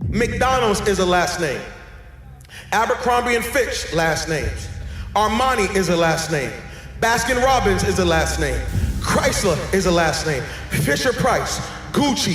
McDonald's is a last name. Abercrombie and Fitch, last names. Armani is a last name. Baskin Robbins is a last name. Chrysler is a last name. Fisher Price, Gucci,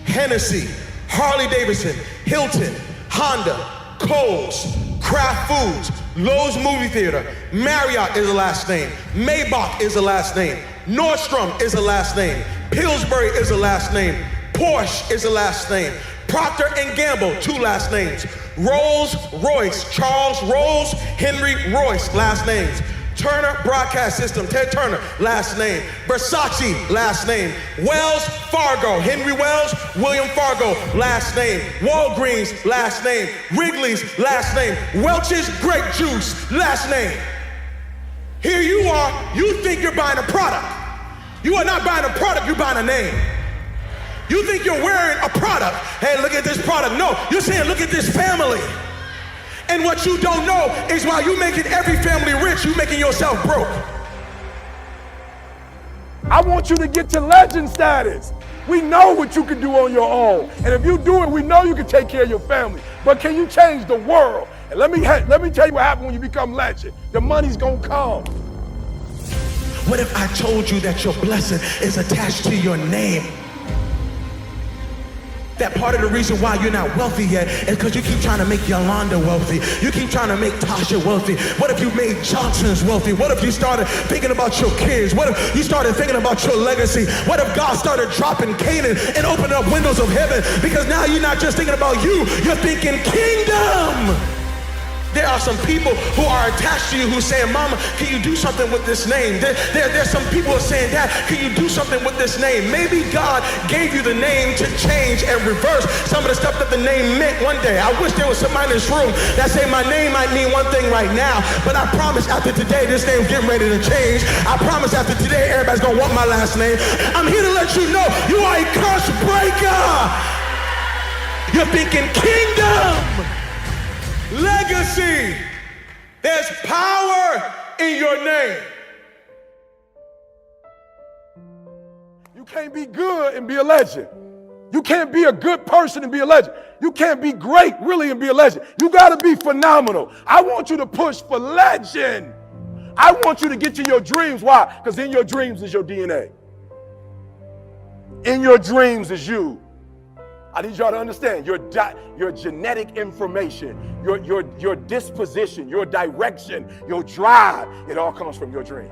Hennessy, Harley Davidson, Hilton, Honda, Kohl's, Kraft Foods, Lowe's Movie Theater, Marriott is a last name. Maybach is a last name. Nordstrom is a last name. Pillsbury is a last name. Porsche is a last name. Procter & Gamble, 2 last names. Rolls Royce, Charles Rolls, Henry Royce, last names. Turner Broadcast System, Ted Turner, last name. Versace, last name. Wells Fargo, Henry Wells, William Fargo, last name. Walgreens, last name. Wrigley's, last name. Welch's Grape Juice, last name. Here you are, you think you're buying a product. You are not buying a product, you're buying a name. You think you're wearing a product. Hey, look at this product. No, you're saying, look at this family. And what you don't know is while you're making every family rich, you're making yourself broke. I want you to get to legend status. We know what you can do on your own. And if you do it, we know you can take care of your family. But can you change the world? And let me tell you what happens when you become legend. The money's gonna come. What if I told you that your blessing is attached to your name? That part of the reason why you're not wealthy yet is because you keep trying to make Yolanda wealthy. You keep trying to make Tasha wealthy. What if you made Johnson's wealthy? What if you started thinking about your kids? What if you started thinking about your legacy? What if God started dropping Canaan and opening up windows of heaven? Because now you're not just thinking about you, you're thinking kingdom. There are some people who are attached to you who are saying, Mama, can you do something with this name? There's some people who are saying, Dad, can you do something with this name? Maybe God gave you the name to change and reverse some of the stuff that the name meant one day. I wish there was somebody in this room that say my name might mean one thing right now, but I promise after today, this name's getting ready to change. I promise after today, everybody's gonna want my last name. I'm here to let you know you are a curse breaker. You're thinking kingdom. Legacy. There's power in your name. You can't be good and be a legend. You can't be a good person and be a legend. You can't be great really and be a legend. You got to be phenomenal. I want you to push for legend. I want you to get to your dreams. Why? Because in your dreams is your DNA. In your dreams is you. I need y'all to understand your genetic information, your disposition, your direction, your drive, it all comes from your dream,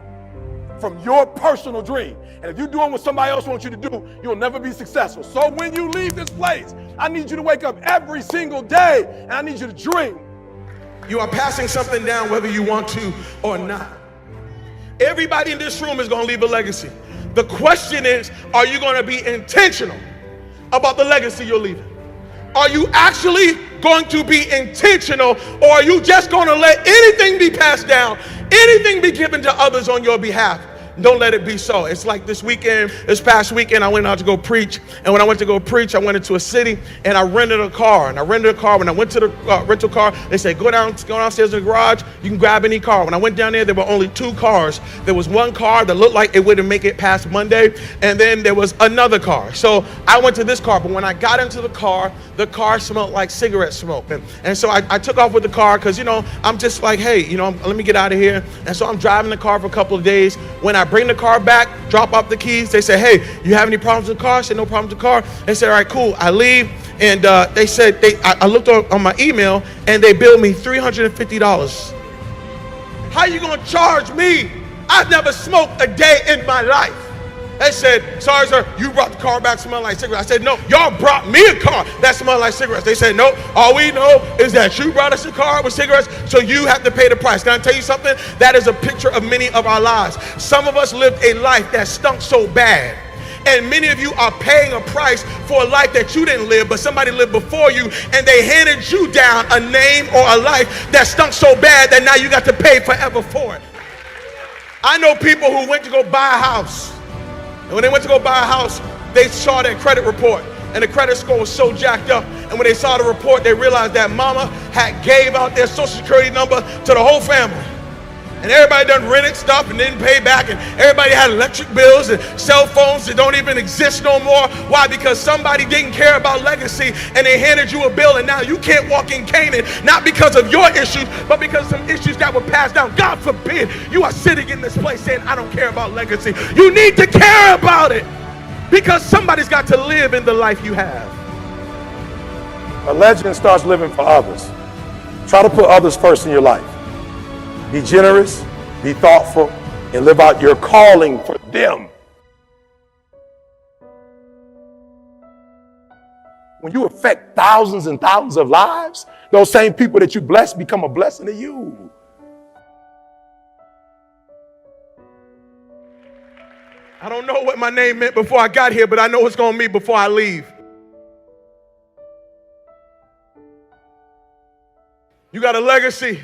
from your personal dream. And if you're doing what somebody else wants you to do, you'll never be successful. So when you leave this place, I need you to wake up every single day and I need you to dream. You are passing something down whether you want to or not. Everybody in this room is going to leave a legacy. The question is, are you going to be intentional about the legacy you're leaving? Are you actually going to be intentional, or are you just going to let anything be passed down, anything be given to others on your behalf? Don't let it be so. It's like this past weekend, I went out to go preach. And when I went to go preach, I went into a city and I rented a car. When I went to the rental car, they said, go downstairs in the garage. You can grab any car. When I went down there were only 2 cars. There was one car that looked like it wouldn't make it past Monday. And then there was another car. So I went to this car. But when I got into the car smelled like cigarette smoke. And so I took off with the car because, I'm just like, hey, let me get out of here. And so I'm driving the car for a couple of days. When I bring the car back, drop off the keys, they say, hey, you have any problems with the car? I said, no problems with the car. They said, all right, cool. I leave. And they said, I looked on my email and they billed me $350. How you gonna charge me? I've never smoked a day in my life. They said, sorry, sir, you brought the car back smelling like cigarettes. I said, no, y'all brought me a car that smelled like cigarettes. They said, no, all we know is that you brought us a car with cigarettes, so you have to pay the price. Can I tell you something? That is a picture of many of our lives. Some of us lived a life that stunk so bad. And many of you are paying a price for a life that you didn't live, but somebody lived before you, and they handed you down a name or a life that stunk so bad that now you got to pay forever for it. I know people who went to go buy a house. And when they went to go buy a house, they saw their credit report, and the credit score was so jacked up. And when they saw the report, they realized that mama had gave out their social security number to the whole family. And everybody done rented stuff and didn't pay back, and everybody had electric bills and cell phones that don't even exist no more. Why? Because somebody didn't care about legacy and they handed you a bill, and now you can't walk in Canaan, not because of your issues, but because of some issues that were passed down. God forbid you are sitting in this place saying, I don't care about legacy. You need to care about it, because somebody's got to live in the life you have. A legend starts living for others. Try to put others first in your life. Be generous, be thoughtful, and live out your calling for them. When you affect thousands and thousands of lives, those same people that you bless become a blessing to you. I don't know what my name meant before I got here, but I know what's going to mean before I leave. You got a legacy.